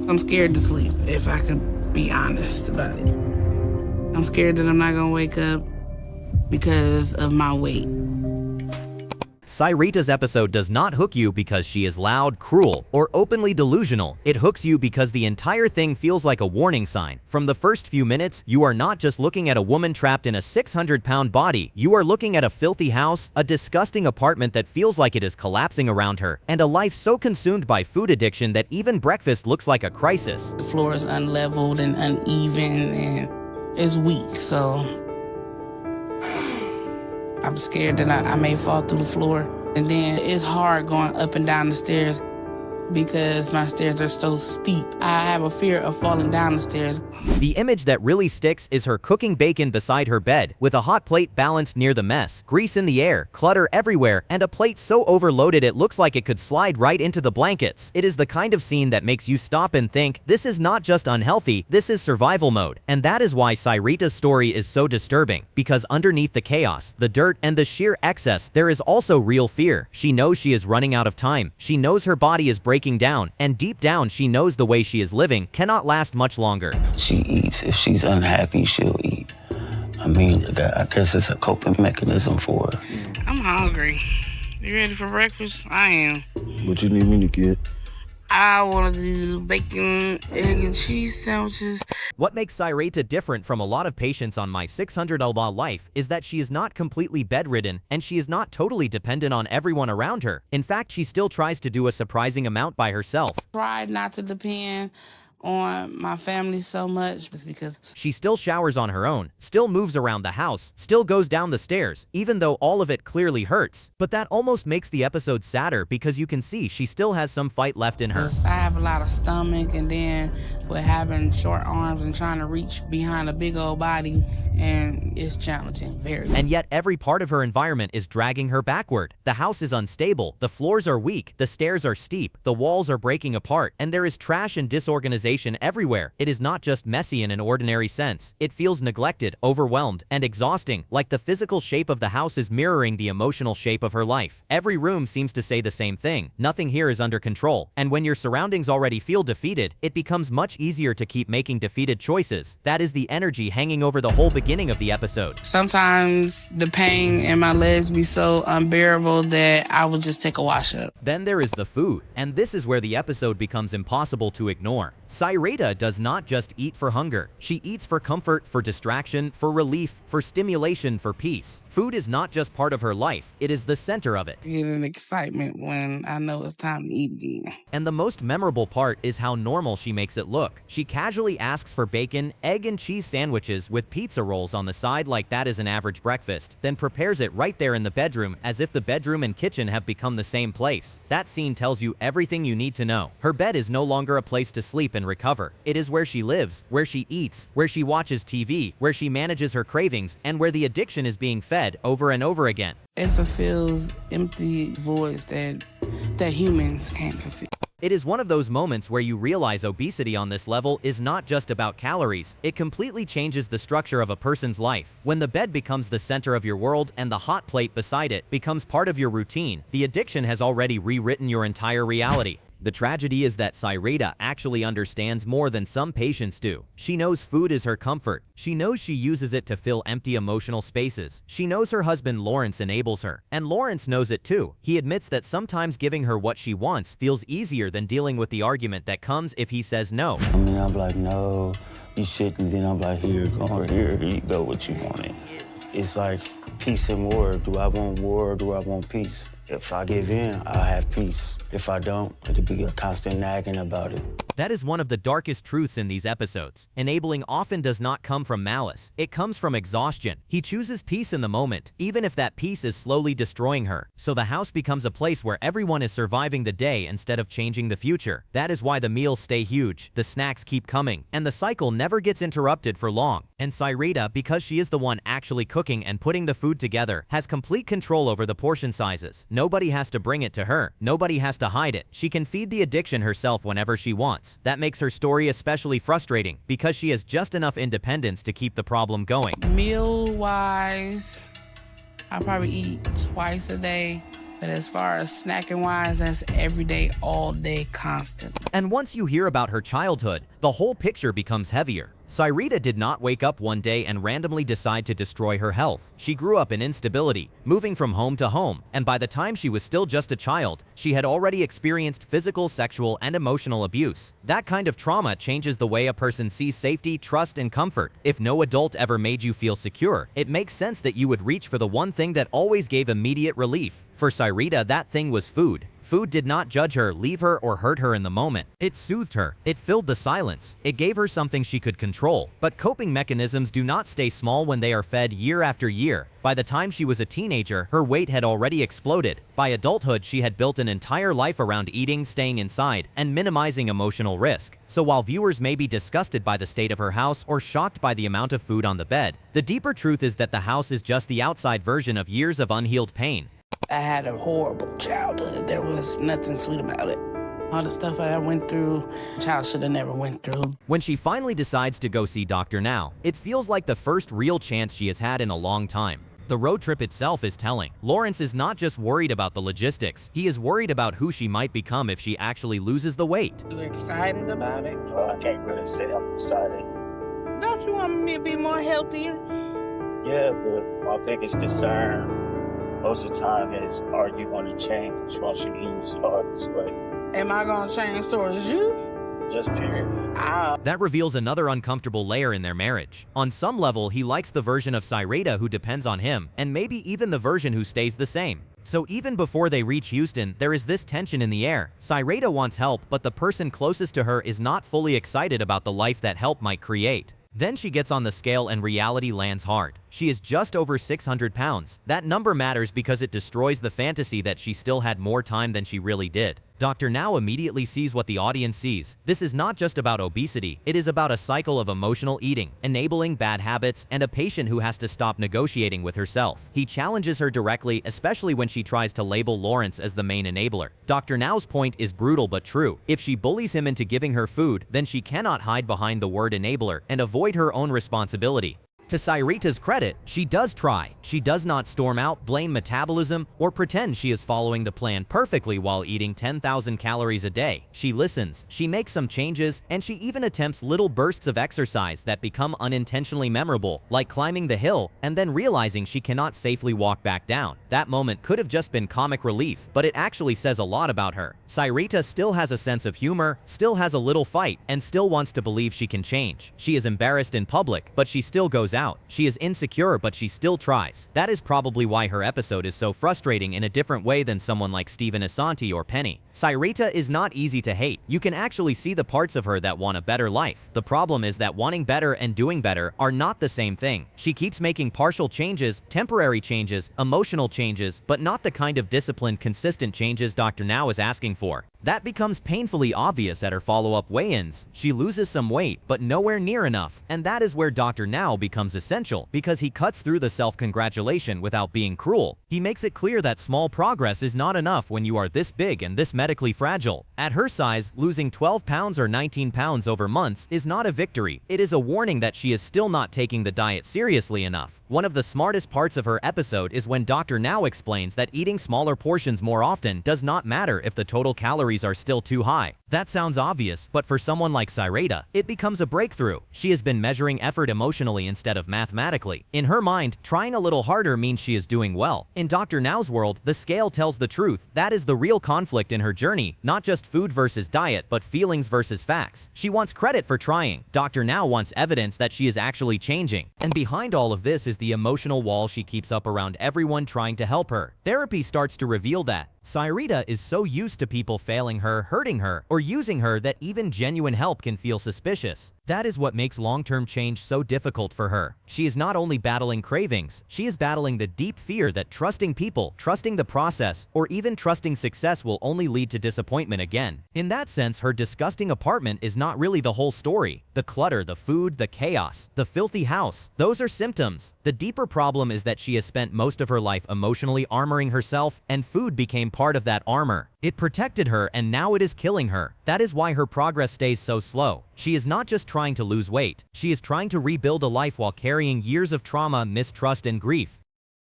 I'm scared to sleep, if I could be honest about it. I'm scared that I'm not gonna wake up because of my weight. Syreeta's episode does not hook you because she is loud, cruel, or openly delusional. It hooks you because the entire thing feels like a warning sign. From the first few minutes, you are not just looking at a woman trapped in a 600-pound body, you are looking at a filthy house, a disgusting apartment that feels like it is collapsing around her, and a life so consumed by food addiction that even breakfast looks like a crisis. The floor is unleveled and uneven and it's weak, so I'm scared that I may fall through the floor. And then it's hard going up and down the stairs because my stairs are so steep. I have a fear of falling down the stairs. The image that really sticks is her cooking bacon beside her bed, with a hot plate balanced near the mess, grease in the air, clutter everywhere, and a plate so overloaded it looks like it could slide right into the blankets. It is the kind of scene that makes you stop and think, this is not just unhealthy, this is survival mode. And that is why Syreeta's story is so disturbing, because underneath the chaos, the dirt, and the sheer excess, there is also real fear. She knows she is running out of time. She knows her body is breaking down, and deep down she knows the way she is living cannot last much longer. She eats. If she's unhappy, she'll eat. I mean, I guess it's a coping mechanism for her. I'm hungry. You ready for breakfast? I am. What you need me to get? I want to do bacon, egg, and cheese sandwiches. What makes Syreeta different from a lot of patients on My 600 Life is that she is not completely bedridden and she is not totally dependent on everyone around her. In fact, she still tries to do a surprising amount by herself. Try not to depend on my family so much because she still showers on her own, still moves around the house, still goes down the stairs, even though all of it clearly hurts. But that almost makes the episode sadder because you can see she still has some fight left in her. I have a lot of stomach, and then with having short arms and trying to reach behind a big old body, and it's challenging, very. And yet every part of her environment is dragging her backward. The house is unstable, the floors are weak, the stairs are steep, the walls are breaking apart, and there is trash and disorganization everywhere. It is not just messy in an ordinary sense. It feels neglected, overwhelmed, and exhausting, like the physical shape of the house is mirroring the emotional shape of her life. Every room seems to say the same thing. Nothing here is under control. And when your surroundings already feel defeated, it becomes much easier to keep making defeated choices. That is the energy hanging over the whole beginning of the episode. Sometimes the pain in my legs be so unbearable that I would just take a wash up. Then there is the food, and this is where the episode becomes impossible to ignore. Syreeta does not just eat for hunger. She eats for comfort, for distraction, for relief, for stimulation, for peace. Food is not just part of her life, it is the center of it. I get an excitement when I know it's time to eat again. And the most memorable part is how normal she makes it look. She casually asks for bacon, egg, and cheese sandwiches with pizza rolls on the side like that is an average breakfast, then prepares it right there in the bedroom as if the bedroom and kitchen have become the same place. That scene tells you everything you need to know. Her bed is no longer a place to sleep and recover. It is where she lives, where she eats, where she watches TV, where she manages her cravings, and where the addiction is being fed over and over again. It fulfills empty voids that humans can't fulfill. It is one of those moments where you realize obesity on this level is not just about calories. It completely changes the structure of a person's life. When the bed becomes the center of your world and the hot plate beside it becomes part of your routine, the addiction has already rewritten your entire reality. The tragedy is that Syreeta actually understands more than some patients do. She knows food is her comfort. She knows she uses it to fill empty emotional spaces. She knows her husband Lawrence enables her. And Lawrence knows it too. He admits that sometimes giving her what she wants feels easier than dealing with the argument that comes if he says no. I mean, I'm like, no, you shouldn't. Then I'm like, here, go over here you go what you wanted. It's like peace and war. Do I want war or do I want peace? If I give in, I'll have peace. If I don't, it'll be a constant nagging about it. That is one of the darkest truths in these episodes. Enabling often does not come from malice. It comes from exhaustion. He chooses peace in the moment, even if that peace is slowly destroying her. So the house becomes a place where everyone is surviving the day instead of changing the future. That is why the meals stay huge, the snacks keep coming, and the cycle never gets interrupted for long. And Syreeta, because she is the one actually cooking and putting the food together, has complete control over the portion sizes. Nobody has to bring it to her. Nobody has to hide it. She can feed the addiction herself whenever she wants. That makes her story especially frustrating because she has just enough independence to keep the problem going. Meal-wise, I probably eat twice a day. But as far as snacking wise, that's every day, all day, constant. And once you hear about her childhood, the whole picture becomes heavier. Syreeta did not wake up one day and randomly decide to destroy her health. She grew up in instability, moving from home to home, and by the time she was still just a child, she had already experienced physical, sexual, and emotional abuse. That kind of trauma changes the way a person sees safety, trust, and comfort. If no adult ever made you feel secure, it makes sense that you would reach for the one thing that always gave immediate relief. For Syreeta, that thing was food. Food did not judge her, leave her, or hurt her in the moment. It soothed her. It filled the silence. It gave her something she could control. But coping mechanisms do not stay small when they are fed year after year. By the time she was a teenager, her weight had already exploded. By adulthood, she had built an entire life around eating, staying inside, and minimizing emotional risk. So while viewers may be disgusted by the state of her house or shocked by the amount of food on the bed, the deeper truth is that the house is just the outside version of years of unhealed pain. I had a horrible childhood. There was nothing sweet about it. All the stuff I went through, a child should have never went through. When she finally decides to go see Dr. Now, it feels like the first real chance she has had in a long time. The road trip itself is telling. Lawrence is not just worried about the logistics, he is worried about who she might become if she actually loses the weight. You excited about it? Well, I can't really say I'm excited. Don't you want me to be more healthier? Yeah, but my biggest concern most of the time is, are you going to change once you lose all this weight? Am I gonna change towards you? Just period. That reveals another uncomfortable layer in their marriage. On some level, he likes the version of Syreeta who depends on him, and maybe even the version who stays the same. So even before they reach Houston, there is this tension in the air. Syreeta wants help, but the person closest to her is not fully excited about the life that help might create. Then she gets on the scale and reality lands hard. She is just over 600 pounds. That number matters because it destroys the fantasy that she still had more time than she really did. Dr. Now immediately sees what the audience sees. This is not just about obesity, it is about a cycle of emotional eating, enabling bad habits, and a patient who has to stop negotiating with herself. He challenges her directly, especially when she tries to label Lawrence as the main enabler. Dr. Now's point is brutal but true. If she bullies him into giving her food, then she cannot hide behind the word enabler and avoid her own responsibility. To Syreeta's credit, she does try. She does not storm out, blame metabolism, or pretend she is following the plan perfectly while eating 10,000 calories a day. She listens, she makes some changes, and she even attempts little bursts of exercise that become unintentionally memorable, like climbing the hill and then realizing she cannot safely walk back down. That moment could have just been comic relief, but it actually says a lot about her. Syreeta still has a sense of humor, still has a little fight, and still wants to believe she can change. She is embarrassed in public, but she still goes out. She is insecure, but she still tries. That is probably why her episode is so frustrating in a different way than someone like Steven Asante or Penny. Syreeta is not easy to hate. You can actually see the parts of her that want a better life. The problem is that wanting better and doing better are not the same thing. She keeps making partial changes, temporary changes, emotional changes, but not the kind of disciplined, consistent changes Dr. Now is asking for. That becomes painfully obvious at her follow-up weigh-ins. She loses some weight, but nowhere near enough. And that is where Dr. Now becomes essential, because he cuts through the self-congratulation without being cruel. He makes it clear that small progress is not enough when you are this big and this medically fragile. At her size, losing 12 pounds or 19 pounds over months is not a victory. It is a warning that she is still not taking the diet seriously enough. One of the smartest parts of her episode is when Dr. Now explains that eating smaller portions more often does not matter if the total calories are still too high. That sounds obvious, but for someone like Syreeta, it becomes a breakthrough. She has been measuring effort emotionally instead of mathematically. In her mind, trying a little harder means she is doing well. In Dr. Now's world, the scale tells the truth. That is the real conflict in her journey, not just food versus diet, but feelings versus facts. She wants credit for trying. Dr. Now wants evidence that she is actually changing. And behind all of this is the emotional wall she keeps up around everyone trying to help her. Therapy starts to reveal that Syreeta is so used to people failing her, hurting her, or using her that even genuine help can feel suspicious. That is what makes long-term change so difficult for her. She is not only battling cravings, she is battling the deep fear that trusting people, trusting the process, or even trusting success will only lead to disappointment again. In that sense, her disgusting apartment is not really the whole story. The clutter, the food, the chaos, the filthy house, those are symptoms. The deeper problem is that she has spent most of her life emotionally armoring herself, and food became part of that armor. It protected her, and now it is killing her. That is why her progress stays so slow. She is not just trying to lose weight. She is trying to rebuild a life while carrying years of trauma, mistrust, and grief.